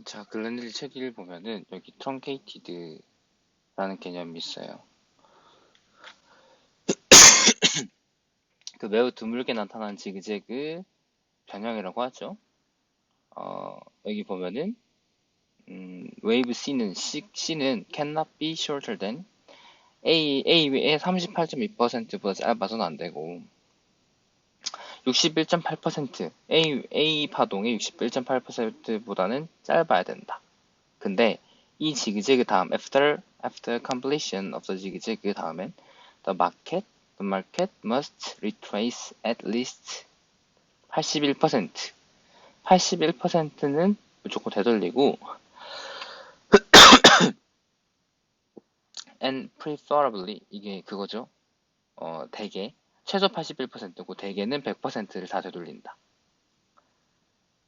자, 글렌릴 책 1 보면은 여기 트렁케이티드라는 개념이 있어요. 그 매우 드물게 나타나는 지그재그 변형이라고 하죠. 여기 보면은 웨이브 C는 cannot be shorter than A의 38.2%보다 짧아서는 안 되고 61.8% A 파동의 61.8%보다는 짧아야 된다. 근데 이 지그재그 다음 after completion of the zigzag 다음엔 the market must retrace at least 81%. 81%는 무조건 되돌리고 and preferably 이게 그거죠. 대개 최소 81%고 대개는 100%를 다 되돌린다.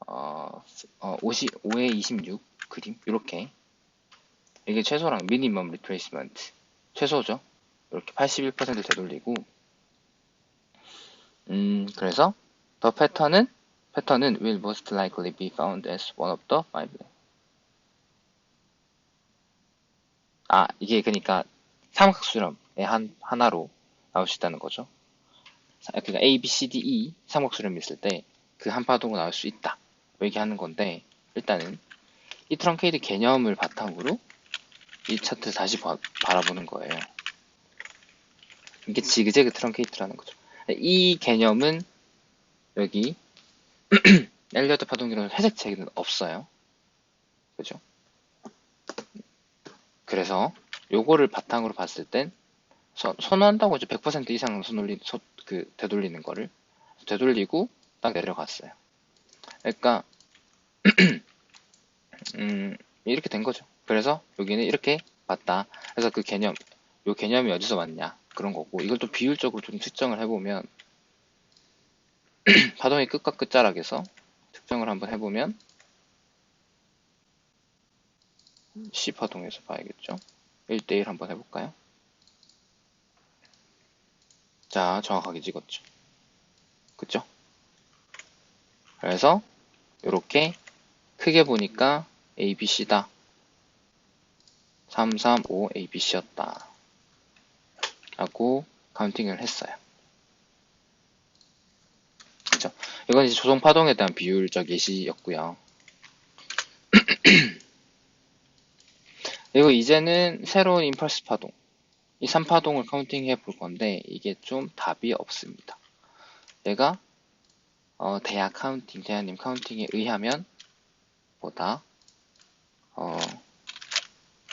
5에 26 그림 이렇게 이게 최소랑 미니멈 리트레이스먼트 최소죠. 이렇게 81% 되돌리고 그래서 the 패턴은 will most likely be found as one of the five. 이게 그러니까 삼각수렴의 하나로 나올 수 있다는 거죠. 그러니까 A, B, C, D, E 삼각수렴이 있을 때 그 한 파동으로 나올 수 있다. 얘기하는 건데 일단은 이 트렁케이트 개념을 바탕으로 이 차트 다시 바라보는 거예요. 이게 지그재그 트렁케이트라는 거죠. 이 개념은 여기 엘리어트 파동기로는 회색 책에는 없어요. 그죠? 그래서 요거를 바탕으로 봤을 땐 선호한다고 이제 100% 이상 되돌리는 거를 되돌리고 딱 내려갔어요. 그러니까 이렇게 된 거죠. 그래서 여기는 이렇게 봤다. 그래서 요 개념이 어디서 왔냐 그런 거고 이걸 또 비율적으로 좀 측정을 해보면 파동의 끝과 끝자락에서 측정을 한번 해보면 C파동에서 봐야겠죠. 1대1 한번 해볼까요? 자, 정확하게 찍었죠. 그쵸? 그래서 이렇게 크게 보니까 ABC다. 3, 3, 5 ABC였다. 라고 카운팅을 했어요. 그쵸? 이건 이제 조종파동에 대한 비율적 예시였고요. 그리고 이제는 새로운 임펄스 파동. 이 3파동을 카운팅해 볼 건데 이게 좀 답이 없습니다. 얘가 대야님 카운팅에 의하면 보다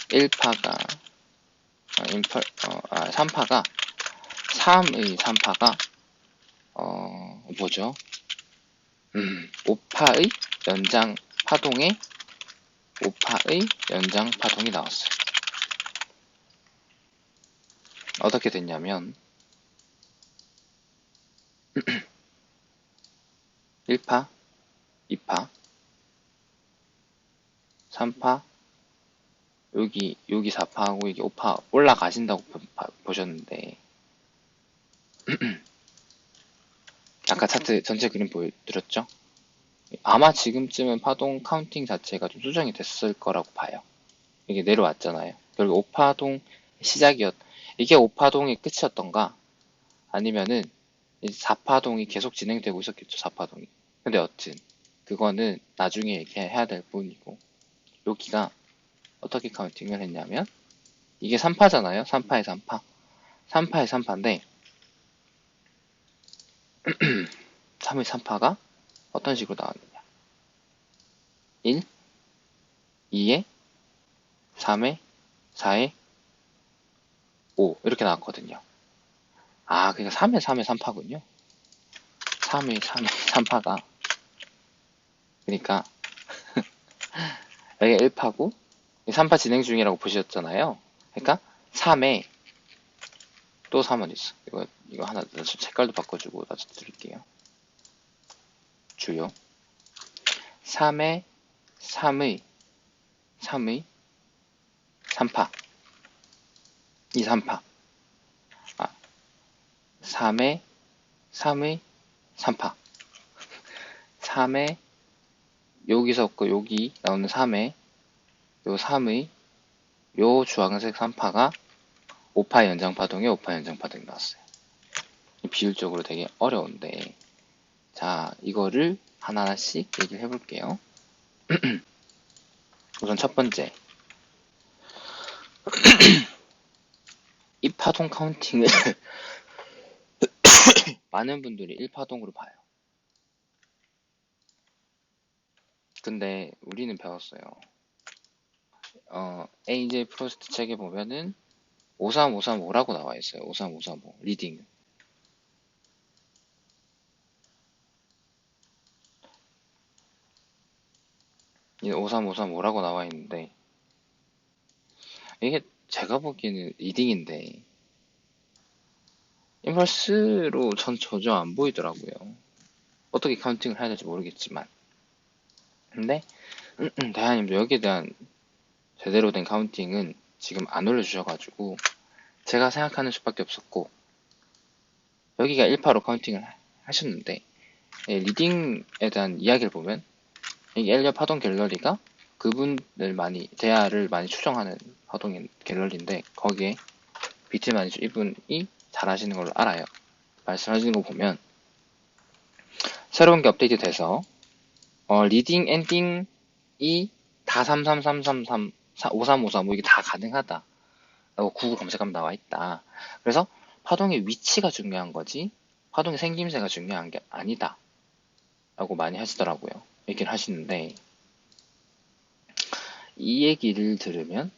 1파가 3파가 3의 3파가 뭐죠? 5파의 연장 파동에 5파의 연장 파동이 나왔어요. 어떻게 됐냐면 1파, 2파, 3파, 여기 4파하고 여기 5파 올라가신다고 보셨는데 아까 차트 전체 그림 보여드렸죠? 아마 지금쯤은 파동 카운팅 자체가 좀 수정이 됐을 거라고 봐요. 이게 내려왔잖아요. 결국 5파동 이게 5파동의 끝이었던가 아니면은 4파동이 계속 진행되고 있었겠죠. 4파동이. 근데 여튼 그거는 나중에 얘기해야 될 부분이고 여기가 어떻게 카운팅을 했냐면 이게 3파잖아요. 3파에 3파. 3파에 3파인데 3의 3파가 어떤 식으로 나왔느냐. 1, 2에 3에 4에 5 이렇게 나왔거든요. 그러니까 3에 3에 3파군요. 3에 3에 3파가 그러니까 여기가 1파고 3파 진행 중이라고 보셨잖아요. 그러니까 3에 또 3은 있어. 이거 하나 색깔도 바꿔주고 나도 드릴게요. 주요 3에 3의 3파 이 3파 3에 3의 3파 3에 여기서 여기 나오는 3의 요 3의 요 주황색 3파가 5파 연장파동에 5파 연장파동이 나왔어요. 비율적으로 되게 어려운데, 자, 이거를 하나하나씩 얘기를 해볼게요. 우선 첫 번째, 이 파동 카운팅을 많은 분들이 1파동으로 봐요. 근데 우리는 배웠어요. AJ 프로스트 책에 보면은 53535라고 나와 있어요. 53535 리딩. 53535라고 나와 있는데, 이게 제가 보기에는 리딩인데 인버스로 전 전혀 안 보이더라고요. 어떻게 카운팅을 해야 될지 모르겠지만. 근데 대하님도 여기에 대한 제대로 된 카운팅은 지금 안 올려주셔가지고 제가 생각하는 수밖에 없었고, 여기가 1파로 카운팅을 하셨는데, 리딩에 대한 이야기를 보면 이 엘리어 파동 갤러리가 그분을 많이 대화를 많이 추정하는 파동 갤러리인데, 거기에 비트 매니저 이분이 잘 하시는 걸로 알아요. 말씀하시는 거 보면 새로운 게 업데이트 돼서 리딩 엔딩이 다 33333 5353 뭐 이게 다 가능하다 라고 구글 검색하면 나와 있다. 그래서 파동의 위치가 중요한 거지 파동의 생김새가 중요한 게 아니다 라고 많이 하시더라고요. 얘기를 하시는데, 이 얘기를 들으면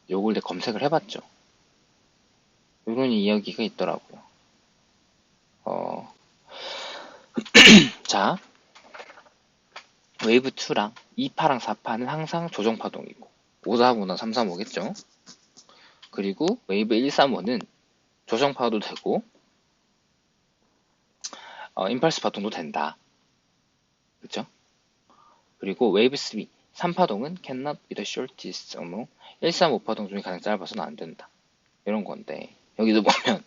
요걸 내 검색을 해봤죠. 요런 이야기가 있더라고요. 자, 웨이브 2랑 2파랑 4파는 항상 조정파동이고 545나 335겠죠. 그리고 웨이브 135는 조정파도 되고 임펄스 파동도 된다. 그쵸? 그리고 웨이브 3, 3파동은 cannot be the shortest, 135파동 중에 가장 짧아서는 안 된다. 이런 건데, 여기도 보면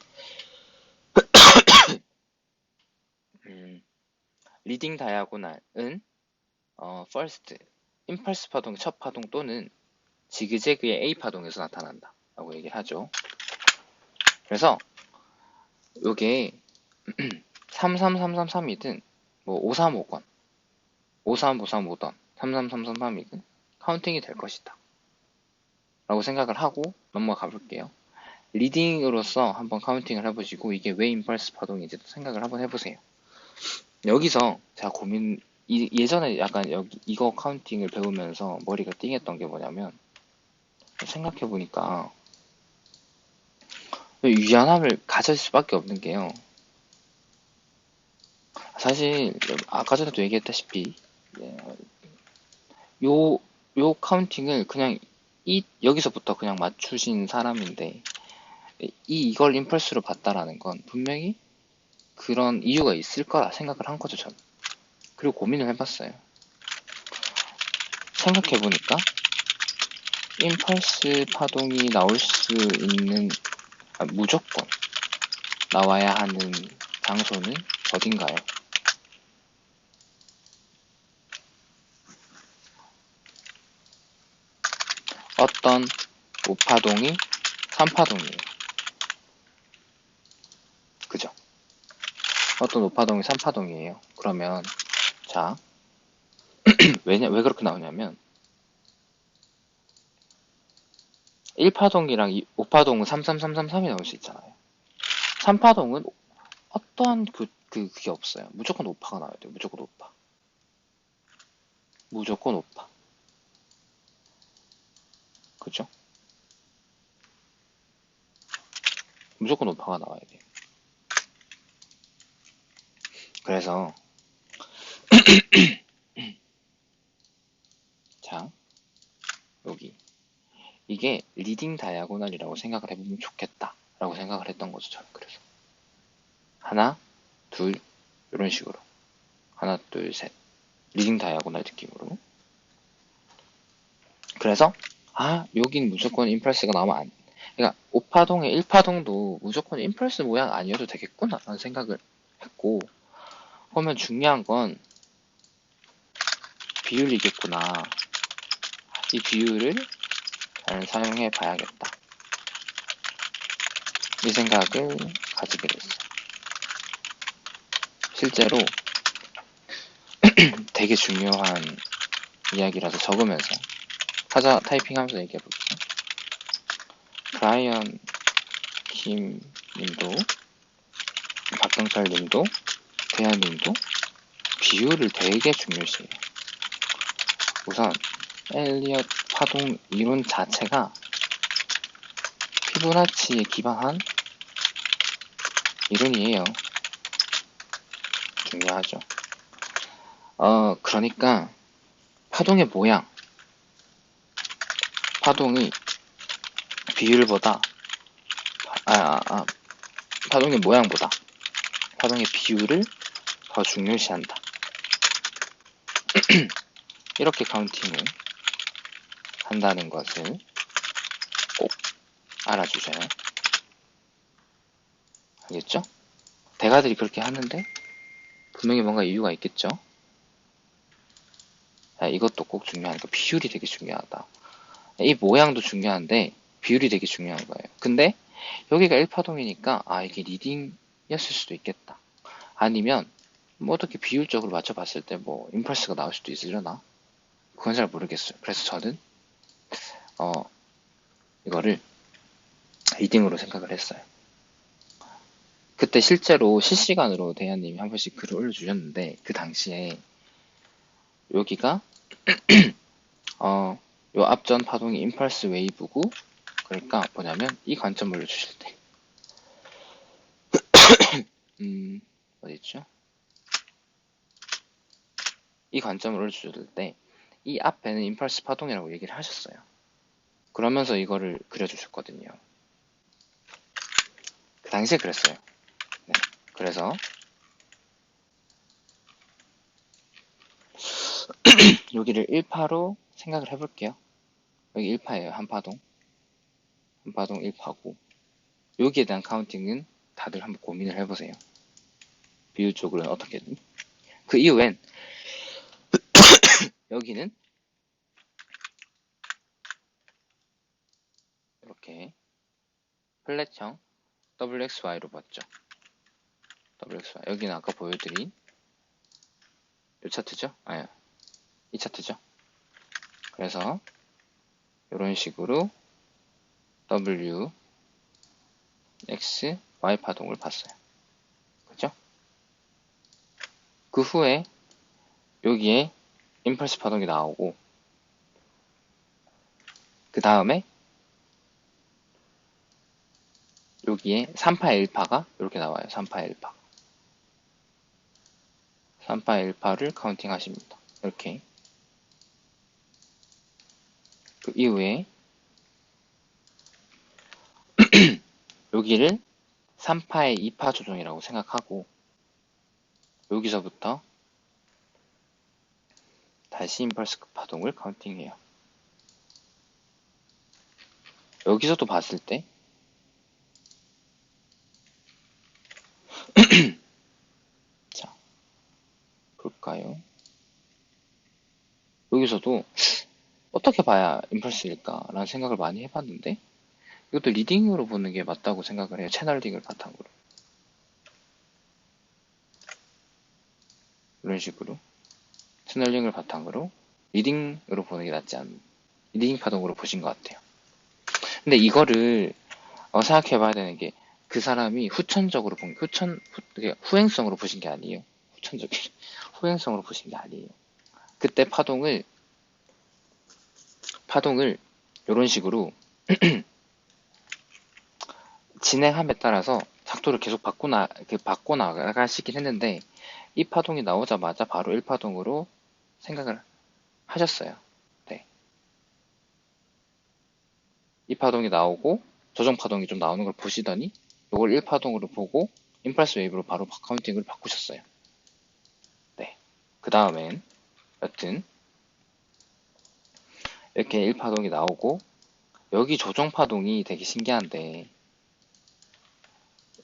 리딩 다이아고날은 first, 임펄스 파동의 첫 파동 또는 지그재그의 A 파동에서 나타난다 라고 얘기를 하죠. 그래서 요게 33333이든 뭐 5350건 53535던 33333이든 카운팅이 될 것이다 라고 생각을 하고 넘어가 볼게요. 리딩으로서 한번 카운팅을 해보시고 이게 왜 임펄스 파동인지도 생각을 한번 해보세요. 여기서 제가 예전에 약간 이거 카운팅을 배우면서 머리가 띵했던 게 뭐냐면, 생각해보니까 유연함을 가질 수밖에 없는 게요. 사실 아까 전에도 얘기했다시피 요 카운팅을 그냥 여기서부터 그냥 맞추신 사람인데 이걸 임펄스로 봤다라는 건 분명히 그런 이유가 있을 거라 생각을 한 거죠, 저는. 그리고 고민을 해봤어요. 생각해보니까 임펄스 파동이 나올 수 있는 무조건 나와야 하는 장소는 어딘가요? 어떤 5파동이 3파동이에요. 그죠? 어떤 5파동이 3파동이에요. 그러면 자, 왜 그렇게 나오냐면 1파동이랑 5파동은 33333이 나올 수 있잖아요. 3파동은 어떠한 그게 없어요. 무조건 5파가 나와야 돼요. 무조건 5파. 무조건 5파. 그죠? 무조건 5파가 나와야 돼요. 그래서 자, 여기 이게 리딩 다이아고널이라고 생각을 해보면 좋겠다 라고 생각을 했던 거죠, 저는. 그래서 하나, 둘, 이런 식으로 하나, 둘, 셋 리딩 다이아고널 느낌으로. 그래서 여긴 무조건 임펄스가 나오면 안, 그러니까 5파동의 1파동도 무조건 임펄스 모양 아니어도 되겠구나 라는 생각을 했고, 그러면 중요한 건 비율이겠구나. 이 비율을 잘 사용해 봐야겠다. 이 생각을 가지게 됐어요. 실제로 되게 중요한 이야기라서 적으면서 타이핑하면서 얘기해 볼게요. 브라이언 김 님도 박경철 님도 대한 님도 비율을 되게 중요시해요. 우선 엘리엇 파동 이론 자체가 피보나치에 기반한 이론이에요. 중요하죠. 그러니까 파동의 모양, 파동이 비율보다 파동의 모양보다 파동의 비율을 더 중요시한다. 이렇게 카운팅을 한다는 것을 꼭 알아주셔요. 알겠죠? 대가들이 그렇게 하는데 분명히 뭔가 이유가 있겠죠? 이것도 꼭 중요하니까 비율이 되게 중요하다. 이 모양도 중요한데 비율이 되게 중요한 거예요. 근데 여기가 1파동이니까 이게 리딩이었을 수도 있겠다. 아니면 뭐 어떻게 비율적으로 맞춰봤을 때 뭐 임펄스가 나올 수도 있으려나? 그건 잘 모르겠어요. 그래서 저는 이거를 리딩으로 생각을 했어요. 그때 실제로 실시간으로 대현님이 한 번씩 글을 올려주셨는데 그 당시에 여기가 요 앞전 파동이 임펄스 웨이브고 그러니까 뭐냐면 이 관점 올려주실 때 어디있죠? 이 관점을 올려주실 때 이 앞에는 임펄스 파동이라고 얘기를 하셨어요. 그러면서 이거를 그려주셨거든요. 그 당시에 그랬어요. 네. 그래서 여기를 1파로 생각을 해볼게요. 여기 1파예요. 한 파동 1파고 여기에 대한 카운팅은 다들 한번 고민을 해보세요. 비율적으로는 어떻게든. 그 이후엔 여기는 이렇게 플랫형 WXY로 봤죠. WXY. 여기는 아까 보여드린 이 차트죠? 이 차트죠. 그래서 이런 식으로 W, X, Y 파동을 봤어요. 그죠? 그 후에 여기에 임펄스 파동이 나오고 그 다음에 여기에 3파 1파가 이렇게 나와요. 3파 1파 3파 1파를 카운팅 하십니다. 이렇게 그 이후에 여기를 3파의 2파 조정이라고 생각하고 여기서부터 다시 임펄스 파동을 카운팅해요. 여기서도 봤을 때 자, 볼까요? 여기서도 어떻게 봐야 임펄스일까? 라는 생각을 많이 해봤는데 이것도 리딩으로 보는 게 맞다고 생각을 해요. 채널링을 바탕으로. 이런 식으로 채널링을 바탕으로 리딩으로 보는 게 낫지 않나. 리딩 파동으로 보신 것 같아요. 근데 이거를 생각해 봐야 되는 게 그 사람이 후천적으로 후행성으로 보신 게 아니에요. 후행성으로 보신 게 아니에요. 그때 파동을 이런 식으로 진행함에 따라서 각도를 계속 바꿔 나가시긴 했는데 이 파동이 나오자마자 바로 1파동으로 생각을 하셨어요. 네. 이 파동이 나오고 조정 파동이 좀 나오는 걸 보시더니 이걸 1파동으로 보고 임펄스 웨이브로 바로 카운팅을 바꾸셨어요. 네. 그 다음엔 여튼 이렇게 1파동이 나오고 여기 조정 파동이 되게 신기한데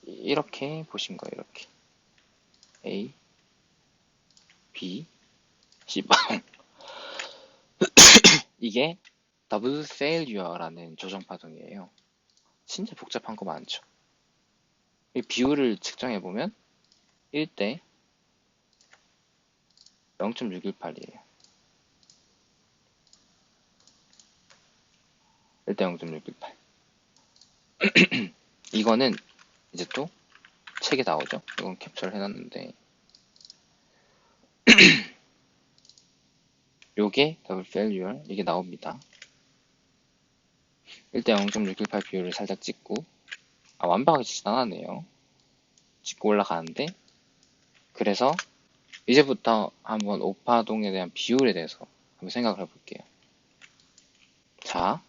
이렇게 보신 거예요. 이렇게 A, B, C 파동 이게 더블 페일유어라는 조정 파동이에요. 진짜 복잡한 거 많죠. 이 비율을 측정해보면 1대 0.618이에요. 1대 0.618. 이거는 이제 또 책에 나오죠. 이건 캡처를 해놨는데 요게 더블 페일유어 이게 나옵니다. 1대 0.618 비율을 살짝 찍고 완벽하게 찍진 않았네요. 찍고 올라가는데 그래서 이제부터 한번 오파동에 대한 비율에 대해서 한번 생각을 해볼게요. 자,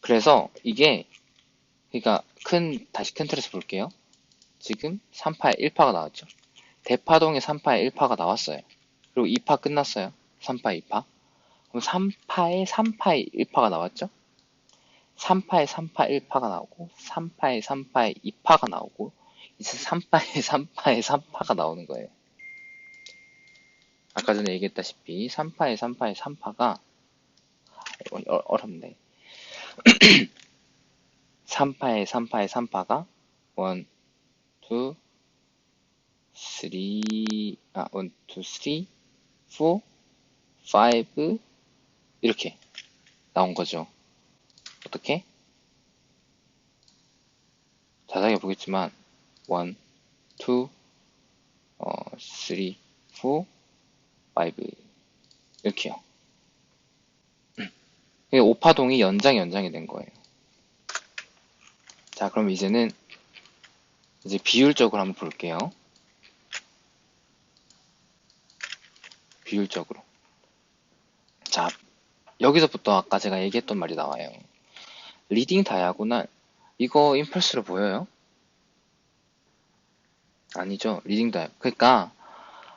그래서 이게 그러니까 다시 큰 틀에서 볼게요. 지금 3파에 1파가 나왔죠. 대파동에 3파에 1파가 나왔어요. 그리고 2파 끝났어요. 3파, 2파. 그럼 3파에 3파에 1파가 나왔죠. 3파에 3파 1파가 나오고 3파에 3파에 2파가 나오고 이제 3파에 3파에 3파가 나오는 거예요. 아까 전에 얘기했다시피 3파에 3파에 3파가 어렵네. 3파에 3파에 3파가 1, 2, 3, 1, 2, 3, 4, 5 이렇게 나온 거죠. 어떻게? 자세하게 보겠지만 1, 2, 3, 4, 5 이렇게요. 이게 오파동이 연장이 된 거예요. 자, 그럼 이제는 이제 비율적으로 한번 볼게요. 비율적으로. 자, 여기서부터 아까 제가 얘기했던 말이 나와요. 리딩 다이아고날 이거 임펄스로 보여요? 아니죠. 리딩 다이아. 그러니까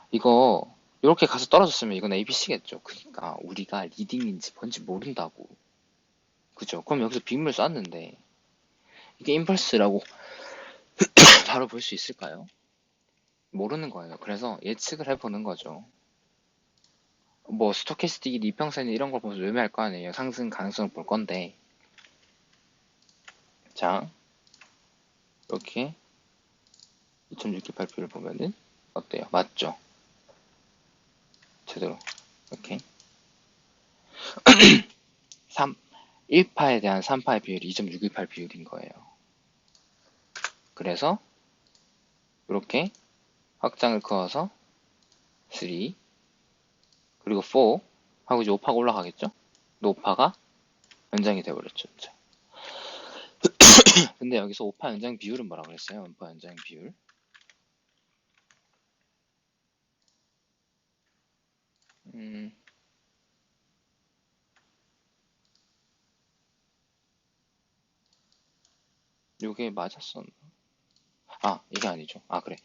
이거 이렇게 가서 떨어졌으면 이건 ABC겠죠. 그러니까 우리가 리딩인지 뭔지 모른다고. 그죠? 그럼 여기서 빗물 쐈는데 이게 임펄스라고 바로 볼 수 있을까요? 모르는 거예요. 그래서 예측을 해보는 거죠. 뭐 스토캐스틱 이평선 이런 걸 보면서 의미할 거 아니에요. 상승 가능성을 볼 건데. 자, 이렇게 2628표를 보면은 어때요? 맞죠? 제대로 이렇게 1파에 대한 3파의 비율이 2.618 비율인 거예요. 그래서 이렇게 확장을 그어서 3 그리고 4 하고 이제 5파가 올라가겠죠? 5파가 연장이 되어버렸죠. 근데 여기서 5파 연장 비율은 뭐라고 그랬어요? 5파 연장 비율. 요게 맞았었나? 이게 아니죠. 그래.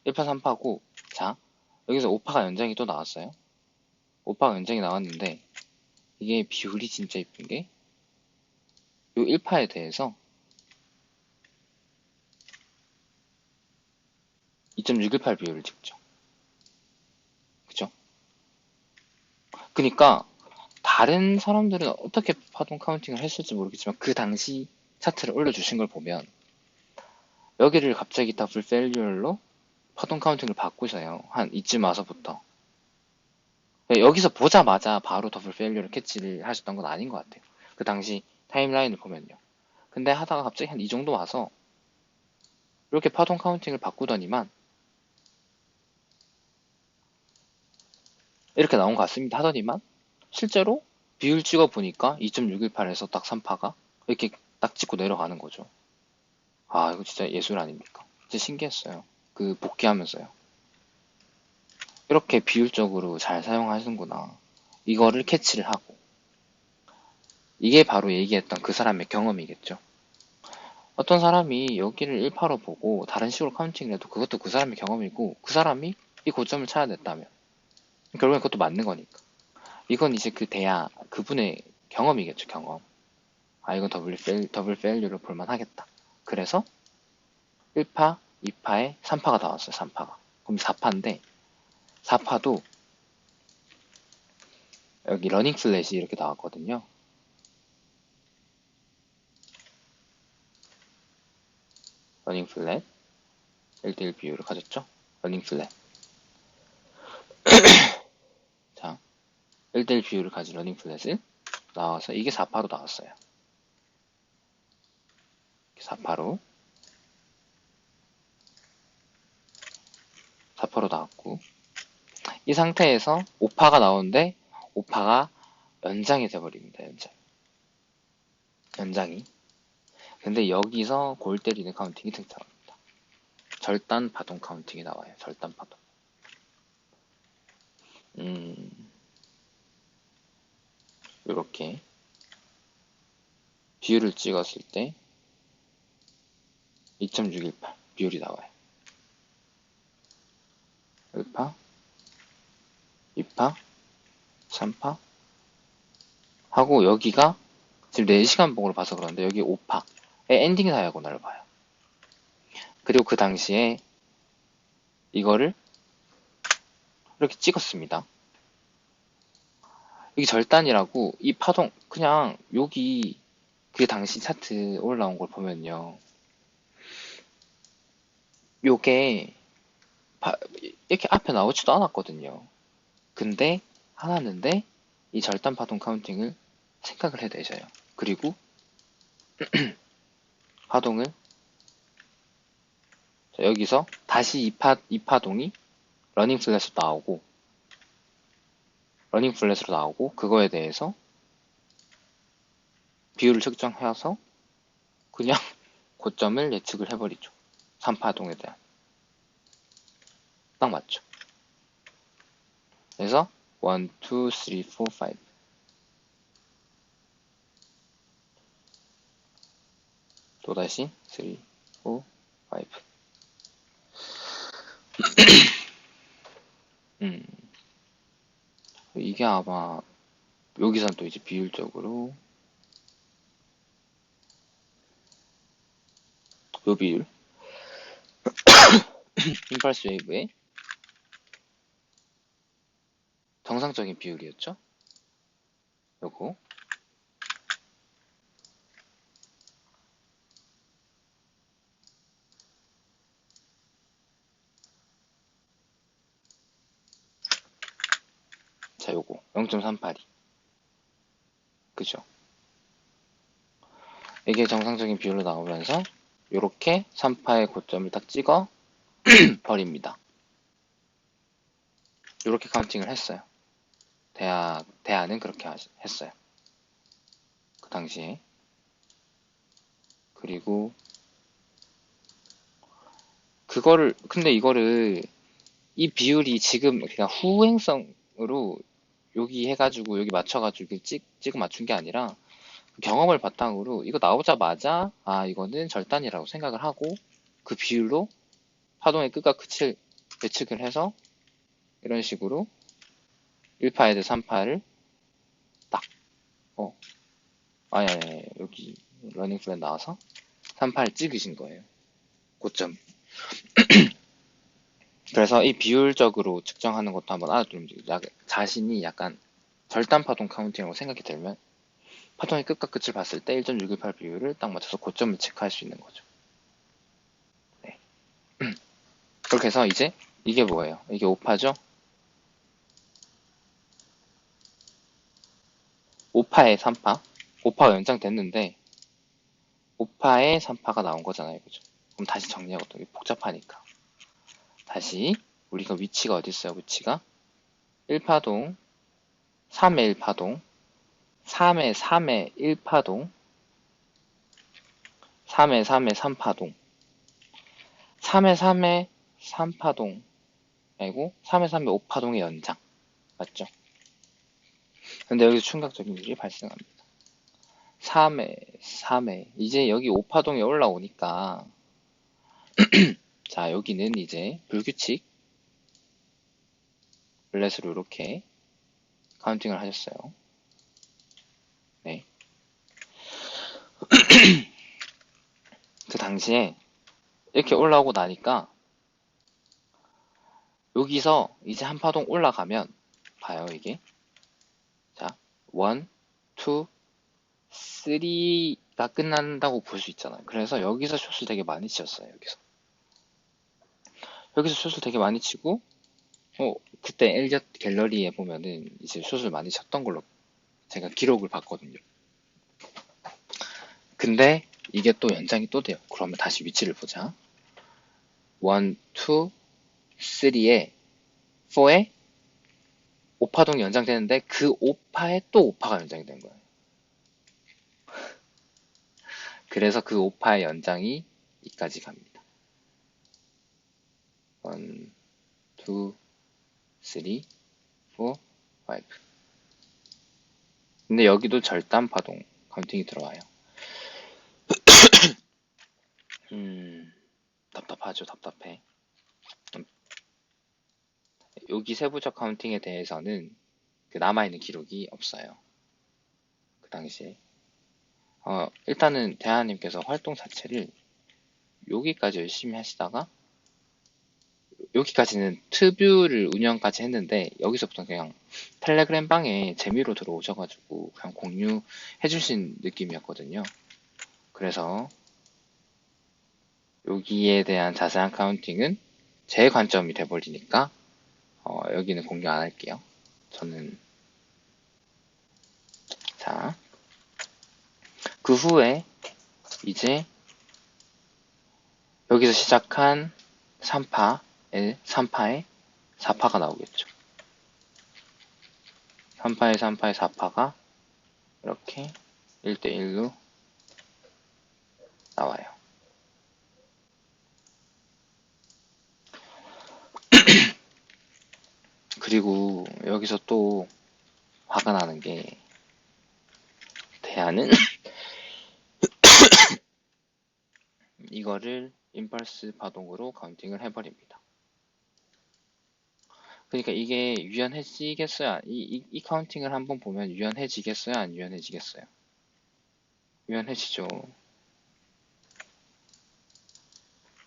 1파 3파고, 자, 여기서 5파가 연장이 또 나왔어요. 5파가 연장이 나왔는데, 이게 비율이 진짜 이쁜 게, 요 1파에 대해서 2.618 비율을 찍죠. 그죠? 그니까, 다른 사람들은 어떻게 파동 카운팅을 했을지 모르겠지만, 그 당시 차트를 올려주신 걸 보면, 여기를 갑자기 더블 페일리얼로 파동 카운팅을 바꾸셔요. 한 이쯤 와서부터. 여기서 보자마자 바로 더블 페일리얼을 캐치를 하셨던 건 아닌 것 같아요. 그 당시 타임라인을 보면요. 근데 하다가 갑자기 한 이 정도 와서 이렇게 파동 카운팅을 바꾸더니만 이렇게 나온 것 같습니다 하더니만 실제로 비율 찍어 보니까 2.618에서 딱 3파가 이렇게 딱 찍고 내려가는 거죠. 이거 진짜 예술 아닙니까? 진짜 신기했어요. 그 복귀하면서요. 이렇게 비율적으로 잘 사용하시는구나. 이거를 캐치를 하고 이게 바로 얘기했던 그 사람의 경험이겠죠. 어떤 사람이 여기를 1파로 보고 다른 식으로 카운팅을 해도 그것도 그 사람의 경험이고 그 사람이 이 고점을 찾아냈다면 결국엔 그것도 맞는 거니까. 이건 이제 그분의 경험이겠죠, 경험. 이건 더블 페일류로 볼만 하겠다. 그래서 1파, 2파에 3파가 나왔어요, 3파가. 그럼 4파인데, 4파도 여기 러닝 플랫이 이렇게 나왔거든요. 러닝 플랫 1대1 비율을 가졌죠. 러닝 플랫. 자, 1대1 비율을 가진 러닝 플랫을 나와서 이게 4파로 나왔어요. 4파로 나왔고, 이 상태에서 5파가 나오는데 5파가 연장이 돼버립니다. 연장이. 근데 여기서 골 때리는 카운팅이 등장합니다. 절단 파동 카운팅이 나와요. 절단 파동. 이렇게 비율을 찍었을 때 2.618 비율이 나와요. 1파, 2파, 3파 하고 여기가 지금 4시간 봉으로 봐서 그런데 여기 5파의 엔딩 다이아고널을 봐요. 그리고 그 당시에 이거를 이렇게 찍었습니다. 이게 절단이라고 이 파동 그냥 여기 그 당시 차트 올라온 걸 보면요. 요게 이렇게 앞에 나오지도 않았거든요. 근데 하나는데 이 절단 파동 카운팅을 생각을 해내셔요. 그리고 파동을 여기서 다시 이 파동이 러닝 플랫으로 나오고 그거에 대해서 비율을 측정해서 그냥 고점을 예측을 해버리죠. 3파동에 대한. 딱 맞죠. 그래서 1, 2, 3, 4, 5 또다시 3, 4, 5 이게 아마 여기선 또 이제 비율적으로 요 비율 임펄스 웨이브의 정상적인 비율이었죠. 요거 자 요거 0.382 그죠. 이게 정상적인 비율로 나오면서 요렇게 3파의 고점을 딱 찍어 버립니다. 요렇게 카운팅을 했어요. 대안은 그렇게 했어요. 그 당시에. 그리고 근데 이거를 이 비율이 지금 그냥 후행성으로 여기 해가지고 여기 맞춰가지고 찍어 맞춘 게 아니라 경험을 바탕으로 이거 나오자마자 이거는 절단이라고 생각을 하고 그 비율로 파동의 끝과 끝을 예측을 해서 이런 식으로 1파에 대해 3파를 딱 아니 여기 러닝 플랫 나와서 3파를 찍으신 거예요. 고점. 그래서 이 비율적으로 측정하는 것도 한번 알아두면 돼요. 자신이 약간 절단 파동 카운팅이라고 생각이 들면 파동의 끝과 끝을 봤을 때 1.618 비율을 딱 맞춰서 고점을 체크할 수 있는 거죠. 네. 그렇게 해서 이제 이게 뭐예요? 이게 5파죠? 5파에 3파. 5파가 연장됐는데 5파에 3파가 나온 거잖아요. 그죠? 그럼 다시 정리하거든요. 복잡하니까. 다시 우리가 위치가 어디 있어요? 위치가 1파동, 3의 1파동, 3의 3의 1파동, 3의 3의 3파동, 3의 3의 3파동, 아니고 3의 3의 5파동의 연장. 맞죠? 근데 여기서 충격적인 일이 발생합니다. 3회, 3회. 이제 여기 5파동에 올라오니까, 자, 여기는 이제 불규칙 블렛으로 이렇게 카운팅을 하셨어요. 네. 그 당시에 이렇게 올라오고 나니까, 여기서 이제 한 파동 올라가면, 봐요, 이게. 자, 1, 2, 3가 끝난다고 볼 수 있잖아요. 그래서 여기서 숏을 되게 많이 치었어요. 여기서 숏을 되게 많이 치고 그때 엘리엇 갤러리에 보면은 이제 숏을 많이 쳤던 걸로 제가 기록을 봤거든요. 근데 이게 또 연장이 또 돼요. 그러면 다시 위치를 보자. 1, 2, 3에 4에 5파동이 연장되는데 그 5파에 또 5파가 연장이 된 거예요. 그래서 그 5파의 연장이 이까지 갑니다. 1, 2, 3, 4, 5. 근데 여기도 절단 파동 카운팅이 들어와요. 답답하죠, 답답해. 여기 세부적 카운팅에 대해서는 그 남아있는 기록이 없어요. 그 당시에. 일단은 대하님께서 활동 자체를 여기까지 열심히 하시다가 여기까지는 트뷰를 운영까지 했는데 여기서부터 그냥 텔레그램 방에 재미로 들어오셔가지고 그냥 공유해 주신 느낌이었거든요. 그래서 여기에 대한 자세한 카운팅은 제 관점이 돼버리니까 여기는 공유 안 할게요. 저는 자, 그 후에 이제 여기서 시작한 3파에 4파가 나오겠죠. 3파에 3파에 4파가 이렇게 1대1로 나와요. 그리고 여기서 또 화가 나는 게 대안은 이거를 임펄스 파동으로 카운팅을 해버립니다. 그러니까 이게 유연해지겠어요? 이 카운팅을 한번 보면 유연해지겠어요? 안 유연해지겠어요? 유연해지죠.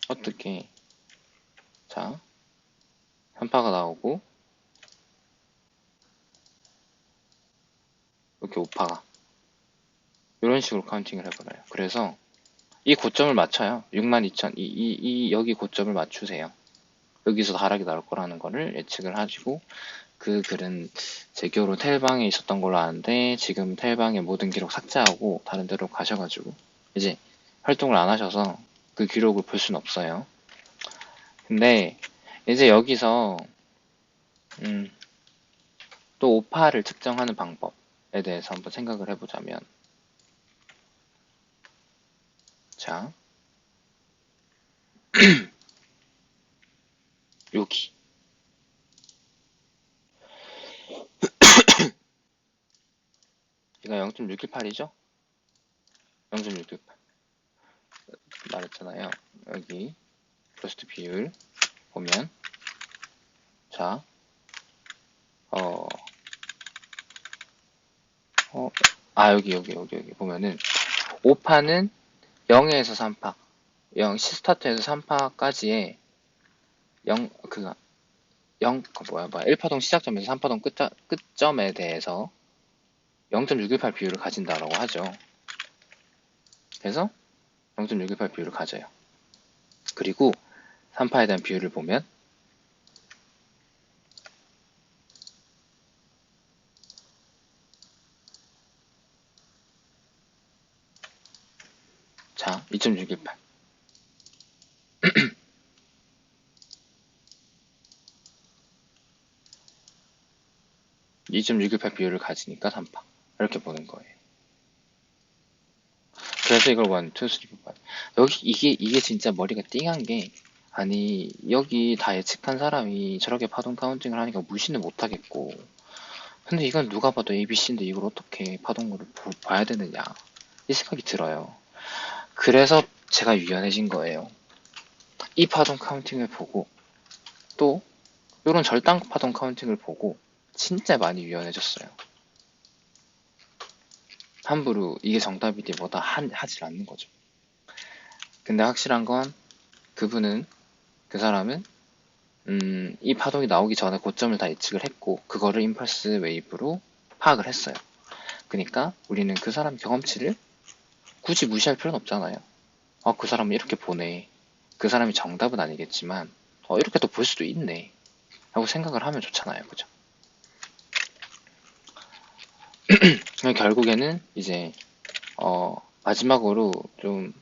어떻게? 자, 3파가 나오고 이렇게 5파가 이런 식으로 카운팅을 해버려요. 그래서 이 고점을 맞춰요. 62,000 여기 고점을 맞추세요. 여기서 하락이 나올 거라는 거를 예측을 하시고 그 글은 제교로 텔방에 있었던 걸로 아는데 지금 텔방의 모든 기록 삭제하고 다른 데로 가셔가지고 이제 활동을 안 하셔서 그 기록을 볼 수는 없어요. 근데 이제 여기서 또 오파를 측정하는 방법에 대해서 한번 생각을 해보자면 자 여기 얘가 0.618이죠? 0.618 말했잖아요. 여기 버스트 비율 보면 자 여기 보면은 5파는 0에서 3파 0 스타트에서 3파까지의 1파동 시작점에서 3파동 끝점에 대해서 0.618 비율을 가진다라고 하죠. 그래서 0.618 비율을 가져요. 그리고 3파에 대한 비율을 보면 자 2.618 2.618 비율을 가지니까 3파 이렇게 보는 거예요. 그래서 이걸 1, 2, 3, 4 여기 이게 진짜 머리가 띵한 게 아니 여기 다 예측한 사람이 저렇게 파동 카운팅을 하니까 무시는 못하겠고 근데 이건 누가 봐도 ABC인데 이걸 어떻게 파동을 봐야 되느냐 이 생각이 들어요. 그래서 제가 유연해진 거예요. 이 파동 카운팅을 보고 또 이런 절단 파동 카운팅을 보고 진짜 많이 유연해졌어요. 함부로 이게 정답이지 뭐다 하질 않는 거죠. 근데 확실한 건 그 사람은 이 파동이 나오기 전에 고점을 다 예측을 했고 그거를 임펄스 웨이브로 파악을 했어요. 그러니까 우리는 그 사람 경험치를 굳이 무시할 필요는 없잖아요. 그 사람은 이렇게 보네. 그 사람이 정답은 아니겠지만, 이렇게 또 볼 수도 있네. 라고 생각을 하면 좋잖아요. 그죠? 결국에는 이제, 마지막으로 좀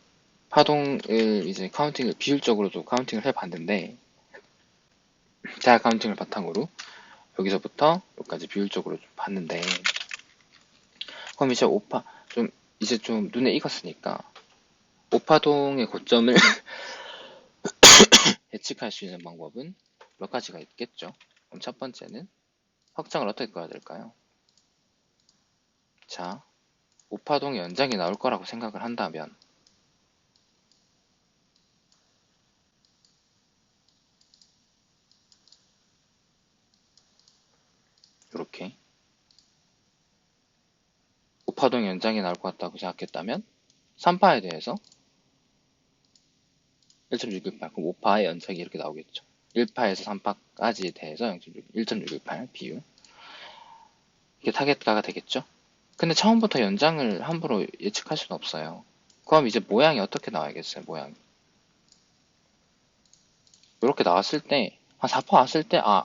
파동을 이제 카운팅을, 비율적으로도 카운팅을 해봤는데, 자아 카운팅을 바탕으로 여기서부터 여기까지 비율적으로 좀 봤는데, 그럼 이제 이제 좀 눈에 익었으니까, 오파동의 고점을 예측할 수 있는 방법은 몇 가지가 있겠죠. 그럼 첫 번째는 확장을 어떻게 꺼야 될까요? 자, 오파동의 연장이 나올 거라고 생각을 한다면 이렇게 오파동 연장이 나올 것 같다고 생각했다면 3파에 대해서 1.618, 그럼 5파의 연장이 이렇게 나오겠죠. 1파에서 3파까지에 대해서 1.618 비율, 이게 타겟가가 되겠죠. 근데 처음부터 연장을 함부로 예측할 수는 없어요. 그럼 이제 모양이 어떻게 나와야겠어요, 모양이. 이렇게 나왔을 때, 한 4파 왔을 때, 이거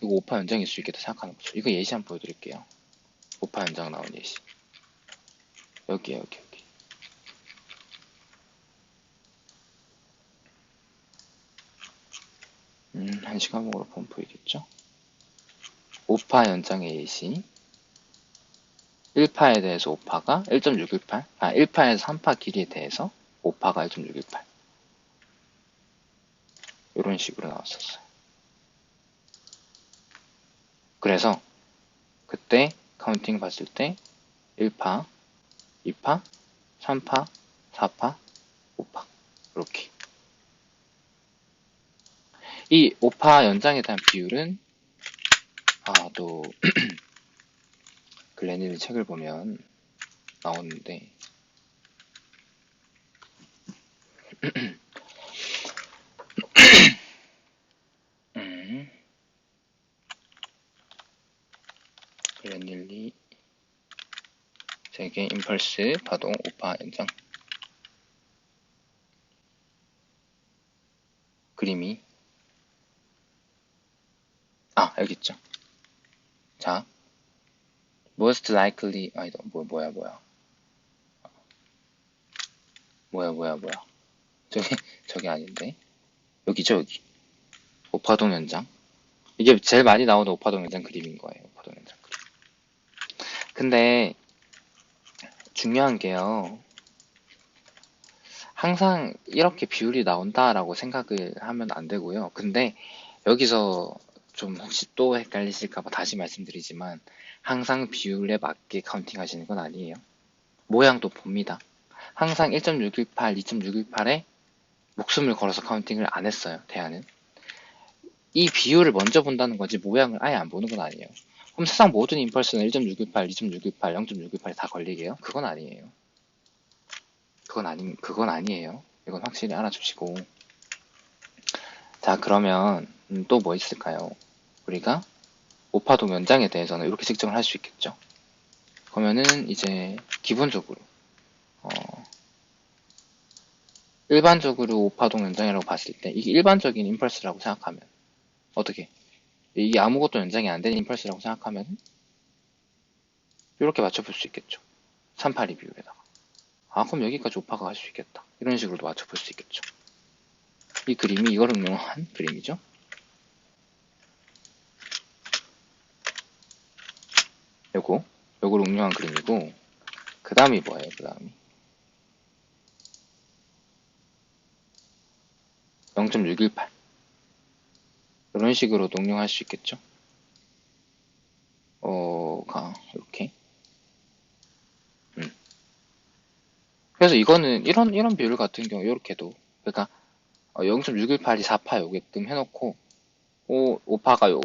5파 연장일 수 있겠다 생각하는 거죠. 이거 예시 한번 보여드릴게요. 5파 연장 나온 예시. 여기에요, 여기. 한 시간목으로 보면 보이겠죠? 5파 연장의 예시. 1파에 대해서 5파가 1.618, 1파에서 3파 길이에 대해서 5파가 1.618. 이런 식으로 나왔었어요. 그래서 그때 카운팅 봤을 때 1파, 2파, 3파, 4파, 5파 이렇게. 이 5파 연장에 대한 비율은 또 글래닐의 책을 보면 나오는데 글래닐리 세계 임펄스 파동 5파 연장 그림이 여기 있죠. 자, most likely 아니다 뭐야 저기 아닌데 여기죠 여기 오파동 연장 이게 제일 많이 나오는 오파동 연장 그림인 거예요. 오파동 연장 그림. 근데 중요한 게요. 항상 이렇게 비율이 나온다라고 생각을 하면 안 되고요. 근데 여기서 좀 혹시 또 헷갈리실까봐 다시 말씀드리지만 항상 비율에 맞게 카운팅 하시는 건 아니에요. 모양도 봅니다. 항상 1.618, 2.618에 목숨을 걸어서 카운팅을 안 했어요. 대안은. 이 비율을 먼저 본다는 거지 모양을 아예 안 보는 건 아니에요. 그럼 세상 모든 임펄스는 1.618, 2.618, 0.618에 다 걸리게요? 그건 아니에요. 그건 아니에요. 이건 확실히 알아주시고. 자, 그러면 또 뭐 있을까요? 우리가 오파동 연장에 대해서는 이렇게 측정을 할 수 있겠죠. 그러면은 이제 기본적으로 어, 일반적으로 오파동 연장이라고 봤을 때 이게 일반적인 임펄스라고 생각하면 어떻게? 이게 아무것도 연장이 안 되는 임펄스라고 생각하면 이렇게 맞춰볼 수 있겠죠. 382 비율에다가. 그럼 여기까지 오파가 갈 수 있겠다. 이런 식으로도 맞춰볼 수 있겠죠. 이 그림이 이걸 응용한 그림이죠. 요걸 응용한 그림이고, 그 다음이 뭐예요, 그 다음이? 0.618. 이런 식으로도 응용할 수 있겠죠. 이렇게. 그래서 이거는, 이런 비율 같은 경우, 이렇게도. 그러니까, 0.618이 4파 요게끔 해놓고, 5파가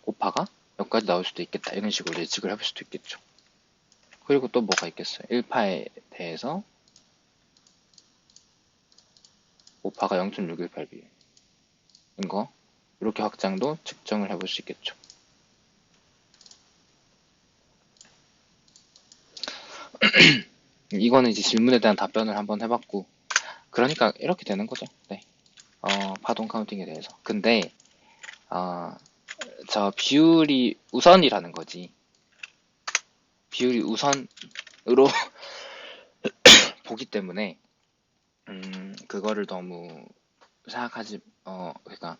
5파가 여기까지 나올 수도 있겠다. 이런 식으로 예측을 해볼 수도 있겠죠. 그리고 또 뭐가 있겠어요? 1파에 대해서 5파가 0.618 비율인 거. 이렇게 확장도 측정을 해볼 수 있겠죠. 이거는 이제 질문에 대한 답변을 한번 해봤고, 그러니까 이렇게 되는 거죠. 네. 파동 카운팅에 대해서. 근데, 어, 저 비율이 우선이라는 거지. 비율이 우선으로 보기 때문에, 그거를 너무 그러니까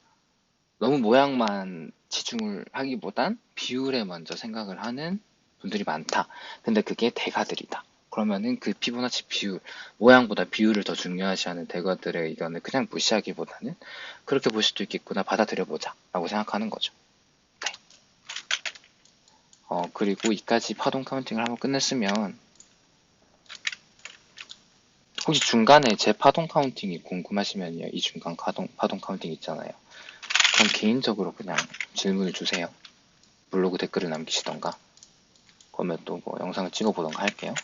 너무 모양만 치중을 하기보단 비율에 먼저 생각을 하는 분들이 많다. 근데 그게 대가들이다. 그러면은 그 피보나치 비율, 모양보다 비율을 더 중요시하는 대가들의 의견을 그냥 무시하기보다는 그렇게 볼 수도 있겠구나, 받아들여보자 라고 생각하는 거죠. 네. 그리고 이까지 파동 카운팅을 한번 끝냈으면 혹시 중간에 제 파동 카운팅이 궁금하시면요, 이 중간 파동 카운팅 있잖아요. 그럼 개인적으로 그냥 질문을 주세요. 블로그 댓글을 남기시던가, 그러면 또 뭐 영상을 찍어보던가 할게요.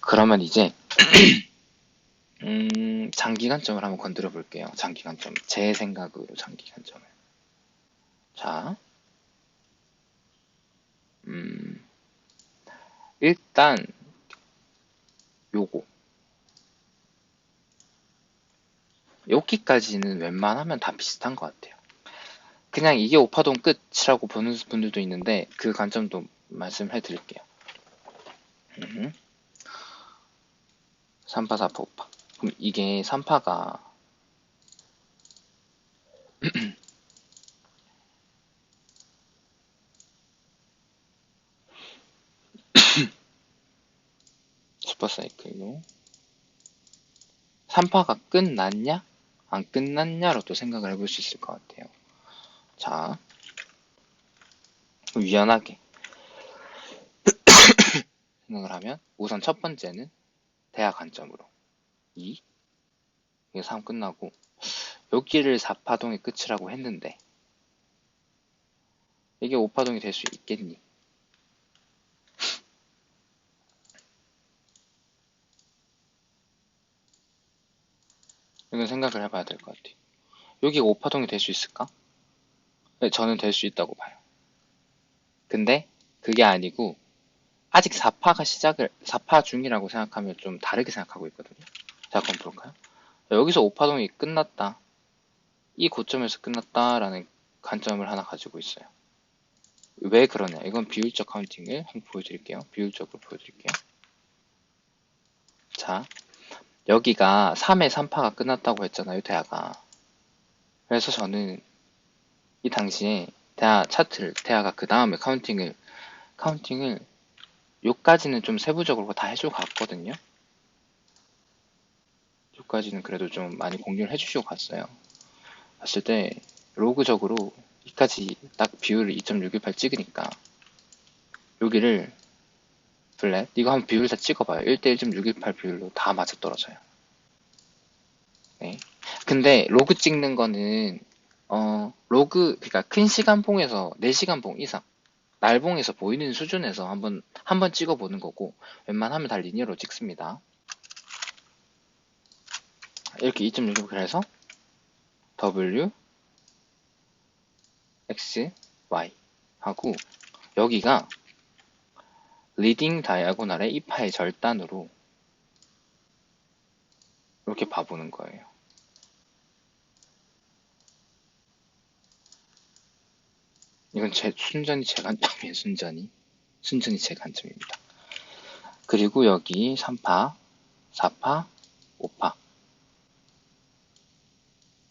그러면 이제 장기 관점을 한번 건드려 볼게요. 장기 관점, 제 생각으로 장기 관점을. 자, 일단 요거 여기까지는 웬만하면 다 비슷한 것 같아요. 그냥 이게 오파동 끝이라고 보는 분들도 있는데 그 관점도 말씀해 드릴게요. 3파, 4파, 5파. 그럼 이게 3파가 슈퍼사이클로 3파가 끝났냐? 안 끝났냐로 또 생각을 해볼 수 있을 것 같아요. 자, 유연하게 생각을 하면 우선 첫 번째는 대화 관점으로 2, 이게 3 끝나고 여기를 4파동의 끝이라고 했는데 이게 5파동이 될 수 있겠니? 이건 생각을 해봐야 될 것 같아요. 여기가 5파동이 될 수 있을까? 네, 저는 될 수 있다고 봐요. 근데 그게 아니고 아직 4파 중이라고 생각하면 좀 다르게 생각하고 있거든요. 자, 그럼 볼까요? 여기서 5파동이 끝났다. 이 고점에서 끝났다라는 관점을 하나 가지고 있어요. 왜 그러냐? 이건 비율적 카운팅을 한번 보여드릴게요. 비율적으로 보여드릴게요. 자, 여기가 3의 3파가 끝났다고 했잖아요, 대하가. 그래서 저는 이 당시에 대하가 그 다음에 카운팅을 요까지는 좀 세부적으로 다 해주고 갔거든요. 요까지는 그래도 좀 많이 공유를 해주시고 갔어요. 봤을 때 로그적으로 이까지 딱 비율을 2.618 찍으니까 여기를 플랫 이거 한번 비율 다 찍어봐요. 1대 1.618 비율로 다 맞아떨어져요. 네. 근데 로그 찍는 거는 로그 그러니까 큰 시간봉에서 4시간봉 이상 날봉에서 보이는 수준에서 한번 찍어보는 거고 웬만하면 다 리니어로 찍습니다. 이렇게 2.6 그래서 W X Y 하고 여기가 리딩 다이아고날의 이파의 절단으로 이렇게 봐보는 거예요. 이건 순전히 제 관점이에요. 순전히 제 관점입니다. 그리고 여기 3파, 4파, 5파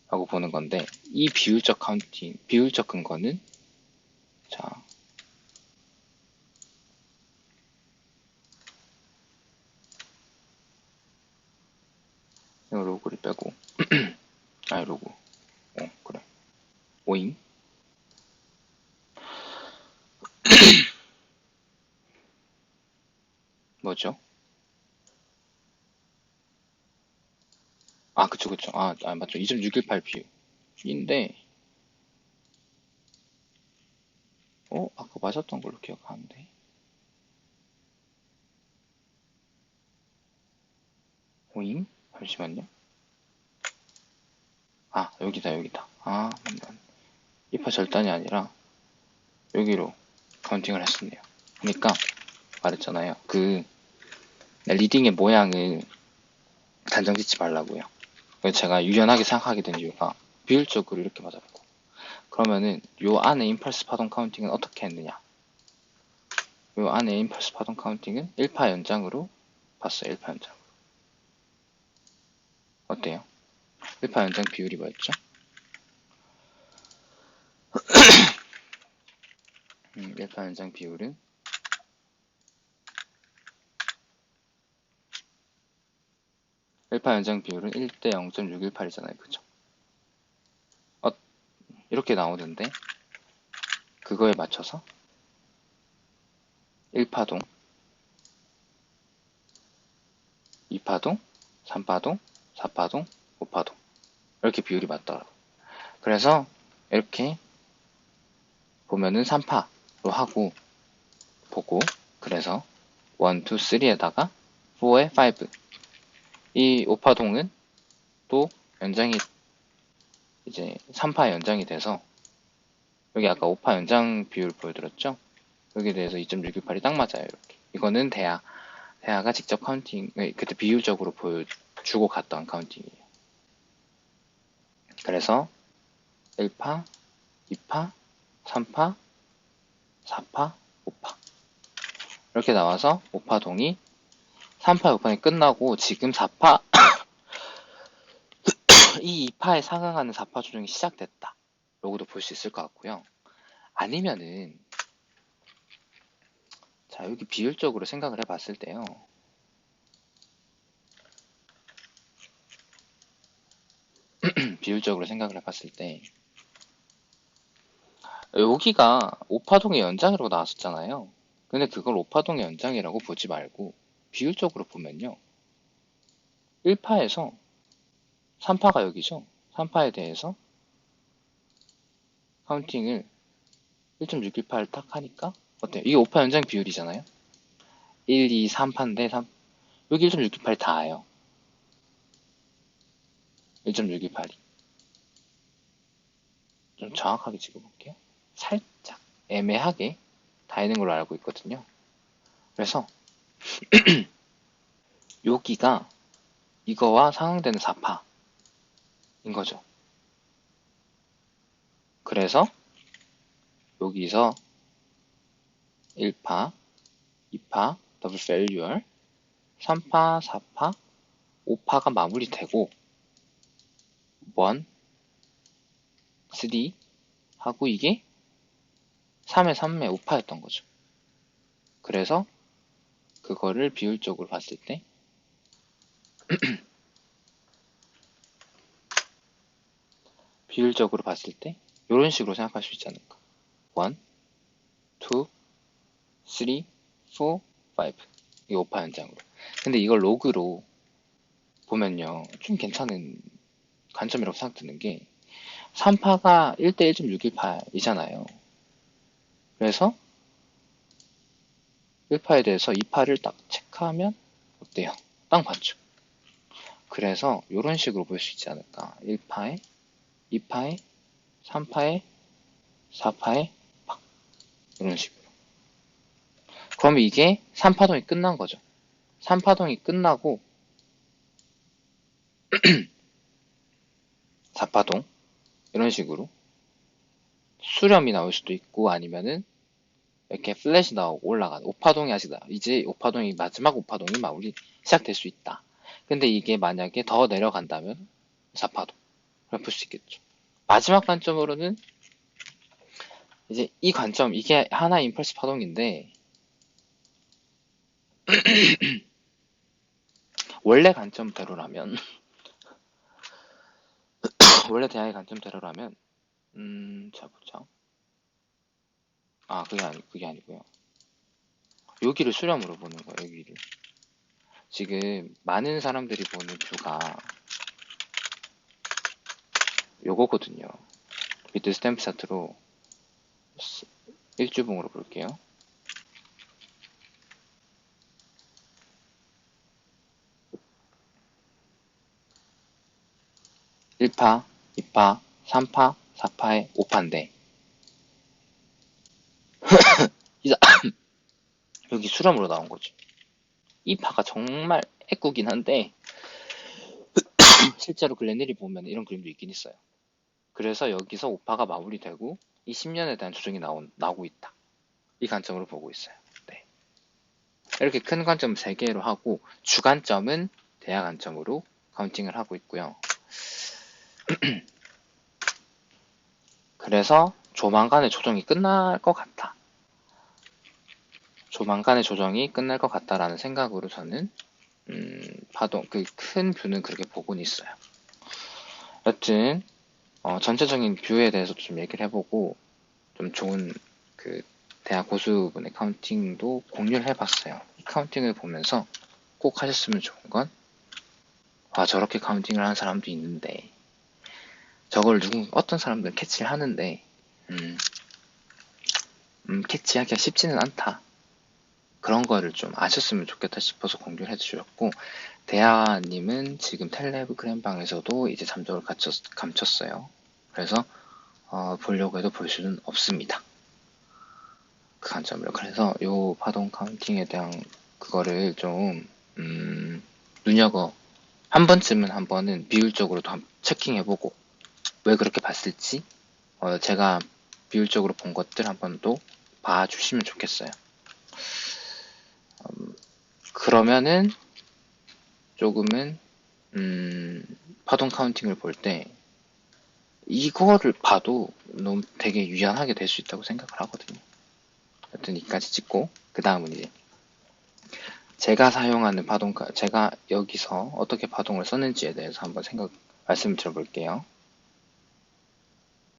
라고 보는 건데 이 비율적 카운팅, 비율적 근거는 자 이 로그를 빼고 아니 로그 그래 오잉 뭐죠? 아 그쵸 맞죠 2.618 비율인데 아까 맞았던 걸로 기억하는데 오잉 잠시만요 여기다 맞네 이파 절단이 아니라 여기로 카운팅을 했었네요. 그러니까 말했잖아요. 리딩의 모양을 단정 짓지 말라고요. 그래서 제가 유연하게 생각하게 된 이유가 비율적으로 이렇게 맞았고, 그러면은 요 안에 임펄스 파동 카운팅은 어떻게 했느냐? 요 안에 임펄스 파동 카운팅은 1파 연장으로 봤어요. 1파 연장. 어때요? 1파 연장 비율이 뭐였죠? 1파 연장 비율은 1파 연장 비율은 1대 0.618이잖아요. 그죠? 이렇게 나오는데 그거에 맞춰서 1파동, 2파동, 3파동, 4파동, 5파동 이렇게 비율이 맞더라고. 그래서 이렇게 보면은 3파로 하고 보고, 그래서 1, 2, 3에다가 4에 5. 이 5파동은 또 연장이 이제 3파 연장이 돼서 여기 아까 5파 연장 비율 보여드렸죠? 여기에 대해서 2.618이 딱 맞아요. 이렇게. 이거는 대하가 직접 카운팅, 그때 비율적으로 보여주고 갔던 카운팅이에요. 그래서 1파, 2파, 3파, 4파, 5파 이렇게 나와서 5파동이 3파, 5파이 끝나고 지금 4파 이 2파에 상응하는 4파 조정이 시작됐다. 로고도 볼 수 있을 것 같고요. 아니면은 자, 여기 비율적으로 생각을 해봤을 때요. 비율적으로 생각을 해봤을 때 여기가 5파동의 연장이라고 나왔었잖아요. 근데 그걸 5파동의 연장이라고 보지 말고 비율적으로 보면요. 1파에서 3파가 여기죠. 3파에 대해서 카운팅을 1.618 딱 하니까 어때요? 이게 5파 연장 비율이잖아요. 1, 2, 3파인데 여기 1.618이 닿아요. 1.618이. 좀 정확하게 찍어볼게요. 살짝 애매하게 닿는 걸로 알고 있거든요. 그래서 여기가 이거와 상응되는 4파인 거죠. 그래서 여기서 1파, 2파, 더블 펠리얼, 3파, 4파, 5파가 마무리되고 1, 3 하고 이게 3회, 3회, 5파였던 거죠. 그래서 그거를 비율적으로 봤을 때 비율적으로 봤을 때 이런 식으로 생각할 수 있지 않을까. 1, 2, 3, 4, 5 이 5파 연장으로. 근데 이걸 로그로 보면요. 좀 괜찮은 관점이라고 생각드는 게 3파가 1대 1.618이잖아요. 그래서 1파에 대해서 2파를 딱 체크하면 어때요? 딱 맞죠? 그래서 이런 식으로 볼 수 있지 않을까. 1파에, 2파에, 3파에, 4파에 팍 이런 식으로. 그럼 이게 3파동이 끝난 거죠. 3파동이 끝나고 4파동 이런 식으로 수렴이 나올 수도 있고 아니면은 이렇게 플랫이 나오고 올라가는 5파동이 아직 이제 5파동이 마지막 5파동이 마무리 시작될 수 있다. 근데 이게 만약에 더 내려간다면 4파동 그렇게 볼 수 있겠죠. 마지막 관점으로는 이제 이 관점 이게 하나의 임펄스 파동인데 원래 관점대로라면 원래 대하의 관점대로라면 자 보자. 아 그게 아니고요. 여기를 수렴으로 보는 거예요. 여기를 지금 많은 사람들이 보는 뷰가 요거거든요. 비트 스탬프 차트로 일주봉으로 볼게요. 1파, 2파, 3파, 4파에 5파인데 여기 수렴으로 나온 거죠. 이 파가 정말 애꾸긴 한데 실제로 글렌일이 보면 이런 그림도 있긴 있어요. 그래서 여기서 5파가 마무리되고 이 10년에 대한 조정이 나오고 있다. 이 관점으로 보고 있어요. 네. 이렇게 큰 관점 3개로 하고 주관점은 대야 관점으로 카운팅을 하고 있고요. 그래서 조만간에 조정이 끝날 것 같다. 조만간에 조정이 끝날 것 같다라는 생각으로 저는 파동 그 큰 뷰는 그렇게 보고는 있어요. 여튼 전체적인 뷰에 대해서도 좀 얘기를 해보고 좀 좋은 그 대학 고수분의 카운팅도 공유를 해봤어요. 이 카운팅을 보면서 꼭 하셨으면 좋은 건 저렇게 카운팅을 하는 사람도 있는데 저걸 어떤 사람들은 캐치를 하는데 캐치하기가 쉽지는 않다. 그런 거를 좀 아셨으면 좋겠다 싶어서 공유를 해주셨고 대하님은 지금 텔레그램방에서도 이제 잠적을 감췄어요. 그래서 보려고 해도 볼 수는 없습니다. 그 관점으로. 그래서 요 파동 카운팅에 대한 그거를 좀 한 번쯤은 한 번은 비율적으로도 체킹해보고 왜 그렇게 봤을지 제가 비율적으로 본 것들 한 번 또 봐주시면 좋겠어요. 그러면은 조금은 파동 카운팅을 볼 때 이거를 봐도 너무 되게 유연하게 될 수 있다고 생각을 하거든요. 여튼 이까지 찍고 그 다음은 이제 제가 사용하는 제가 여기서 어떻게 파동을 썼는지에 대해서 한번 말씀을 드려볼게요.